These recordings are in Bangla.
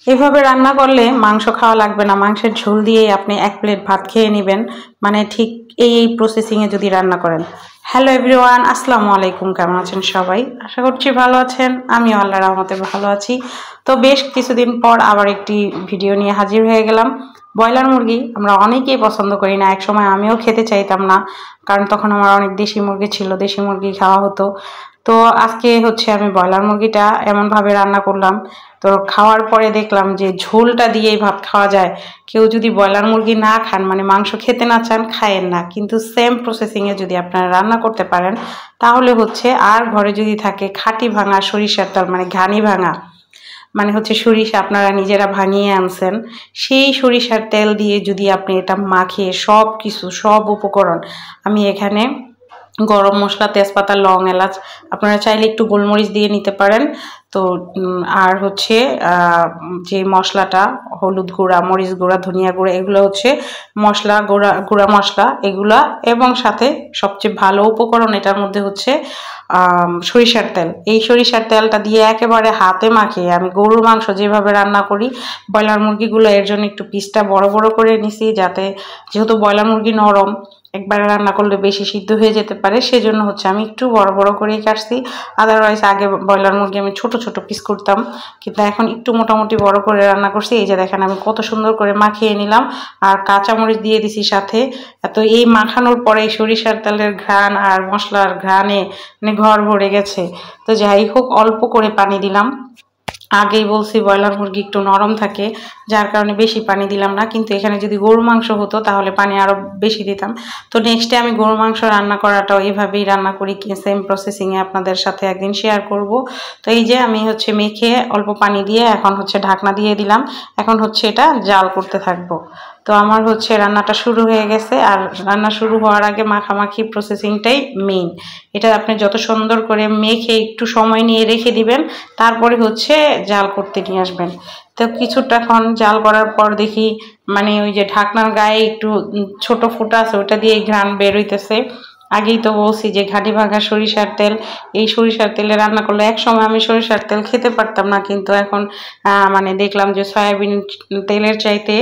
এভাবে রান্না করলে মাংস খাওয়া লাগবে না, মাংসের ঝোল দিয়েই আপনি এক প্লেট ভাত খেয়ে নেবেন। মানে ঠিক এই প্রসেসিংয়ে যদি রান্না করেন। হ্যালো এভরিওয়ান, আসসালামু আলাইকুম। কেমন আছেন সবাই? আশা করছি ভালো আছেন। আমিও আল্লাহর রহমতে ভালো আছি। তো বেশ কিছুদিন পর আবার একটি ভিডিও নিয়ে হাজির হয়ে গেলাম। ব্রয়লার মুরগি আমরা অনেকেই পছন্দ করি না, একসময় আমিও খেতে চাইতাম না, কারণ তখন আমার অনেক দেশি মুরগি ছিল, দেশি মুরগি খাওয়া হতো। তো আজকে হচ্ছে আমি ব্রয়লার মুরগিটা এমনভাবে রান্না করলাম, তো খাওয়ার পরে দেখলাম যে ঝোলটা দিয়েই ভাত খাওয়া যায়। কেউ যদি ব্রয়লার মুরগি না খান, মানে মাংস খেতে না চান, খায়েন না, কিন্তু সেম প্রসেসিংয়ে যদি আপনারা রান্না করতে পারেন তাহলে হচ্ছে, আর ঘরে যদি থাকে খাঁটি ভাঙা সরিষার তেল, মানে ঘানি ভাঙা, মানে হচ্ছে সরিষা আপনারা নিজেরা ভাঙিয়ে আনছেন, সেই সরিষার তেল দিয়ে যদি আপনি এটা মাখিয়ে সব কিছু সব উপকরণ, আমি এখানে গরম মশলা, তেজপাতা, লং, এলাচ, আপনারা চাইলে একটু গোলমরিচ দিয়ে নিতে পারেন। তো আর হচ্ছে যে মশলাটা, হলুদ গুঁড়া, মরিচ গুঁড়া, ধনিয়া গুঁড়া, এগুলো হচ্ছে মশলা, গুঁড়া মশলা এগুলা, এবং সাথে সবচেয়ে ভালো উপকরণ এটার মধ্যে হচ্ছে সরিষার তেল। এই সরিষার তেলটা দিয়ে একেবারে হাতে মাখিয়ে আমি গরুর মাংস যেভাবে রান্না করি, ব্রয়লার মুরগিগুলো এর জন্য একটু পিসটা বড় বড় করে নিছি, যাতে যেহেতু ব্রয়লার মুরগি নরম, একবারে রান্না করলে বেশি সিদ্ধ হয়ে যেতে পারে, সেজন্য হচ্ছে আমি একটু বড় বড় করেই কাটছি। আদারওয়াইজ আগে ব্রয়লার মুরগি আমি ছোট ছোট পিস করতাম, কিন্তু এখন একটু মোটামুটি বড় করে রান্না করছি। এই যে দেখেন আমি কত সুন্দর করে মাখিয়ে নিলাম, আর কাঁচামরিচ দিয়ে দিছি সাথে। তো এই মাখানোর পরে সরিষার তেলের ঘ্রাণ আর মশলার ঘ্রাণে মানে ঘর ভরে গেছে। তো যাই হোক, অল্প করে পানি দিলাম। আগেই বলছি ব্রয়লার মুরগি একটু নরম থাকে, যার কারণে বেশি পানি দিলাম না, কিন্তু এখানে যদি গরু মাংস হতো তাহলে পানি আরও বেশি দিতাম। তো নেক্সটে আমি গরু মাংস রান্না করাটাও এইভাবেই রান্না করি, সেম প্রসেসিংয়ে আপনাদের সাথে একদিন শেয়ার করব। তো এই যে আমি হচ্ছে মেখে অল্প পানি দিয়ে এখন হচ্ছে ঢাকনা দিয়ে দিলাম, এখন হচ্ছে এটা জাল করতে থাকবো। তো আমার হচ্ছে রান্নাটা শুরু হয়ে গেছে, আর রান্না শুরু হওয়ার আগে মাখামাখি প্রসেসিংটাই মেইন। এটা আপনি যত সুন্দর করে মেখে একটু সময় নিয়ে রেখে দিবেন, তারপরে হচ্ছে জাল করতে নিয়ে আসবেন। তো কিছুটাক্ষণ জাল করার পর দেখি, মানে ওই যে ঢাকনার গায়ে একটু ছোট ফুটা আছে, ওটা দিয়ে ঘ্রাণ বের হইতেছে। আগেই তো বলছি যে ঘাটি ভাঙা সরিষার তেল, এই সরিষার তেলে রান্না করলে, এক সময় আমি সরিষার তেল খেতে পারতাম না, কিন্তু এখন মানে দেখলাম যে সয়াবিন তেলের চাইতে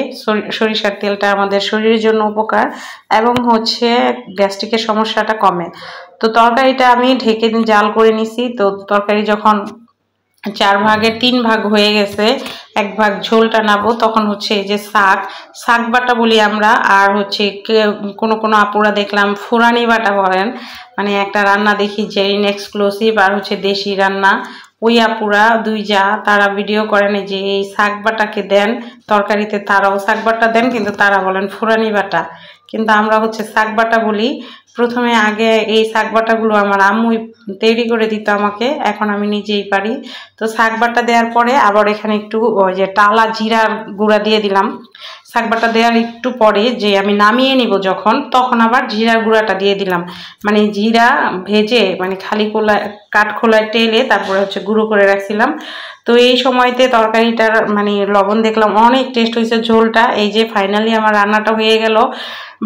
সরিষার তেলটা আমাদের শরীরের জন্য উপকার, এবং হচ্ছে গ্যাস্ট্রিকের সমস্যাটা কমে। তো তরকারিটা আমি ঢেকে জাল করে নিছি। তো তরকারি যখন 4 ভাগের 3 ভাগ হয়ে গেছে, 1 ভাগ ঝোলটা নাবো, তখন হচ্ছে এই যে শাক বাটা বলি আমরা, আর হচ্ছে কোনো কোনো আপুরা দেখলাম ফুরানি বাটা বলেন, মানে একটা রান্না দেখি যে এক্সক্লুসিভ আর হচ্ছে দেশি রান্না, ওই আপুরা 2 যা তারা ভিডিও করেন যে এই শাক বাটাকে দেন তরকারিতে, তারাও শাক বাটা দেন, কিন্তু তারা বলেন ফুরানি বাটা, কিন্তু আমরা হচ্ছে শাক বাটা বলি। প্রথমে আগে এই শাক বাটাগুলো আমার আম্মুই তৈরি করে দিত আমাকে, এখন আমি নিজেই পারি। তো শাক বাটা দেওয়ার পরে আবার এখানে একটু ওই যে টালা জিরার গুঁড়া দিয়ে দিলাম। শাক বাটা দেওয়ার একটু পরে যে আমি নামিয়ে নিব যখন, তখন আবার জিরার গুঁড়াটা দিয়ে দিলাম, মানে জিরা ভেজে, মানে খালি কাঠখোলায় টেলে তারপরে হচ্ছে গুঁড়ো করে রাখছিলাম। তো এই সময়তে তরকারিটার মানে লবণ দেখলাম অনেক টেস্ট হয়েছে, ঝোলটা। এই যে ফাইনালি আমার রান্নাটা হয়ে গেল।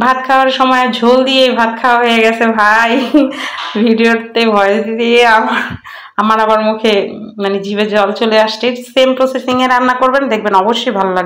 ভাত খাওয়ার সময় ঝোল দিয়ে ভাত খাওয়া হয়ে গেছে ভাই। ভিডিওতে ভয়েস দিয়ে আমার আবার মুখে মানে জিভে জল চলে আসছে। সেম প্রসেসিংয়ে রান্না করবেন, দেখবেন অবশ্যই ভালো লাগবে।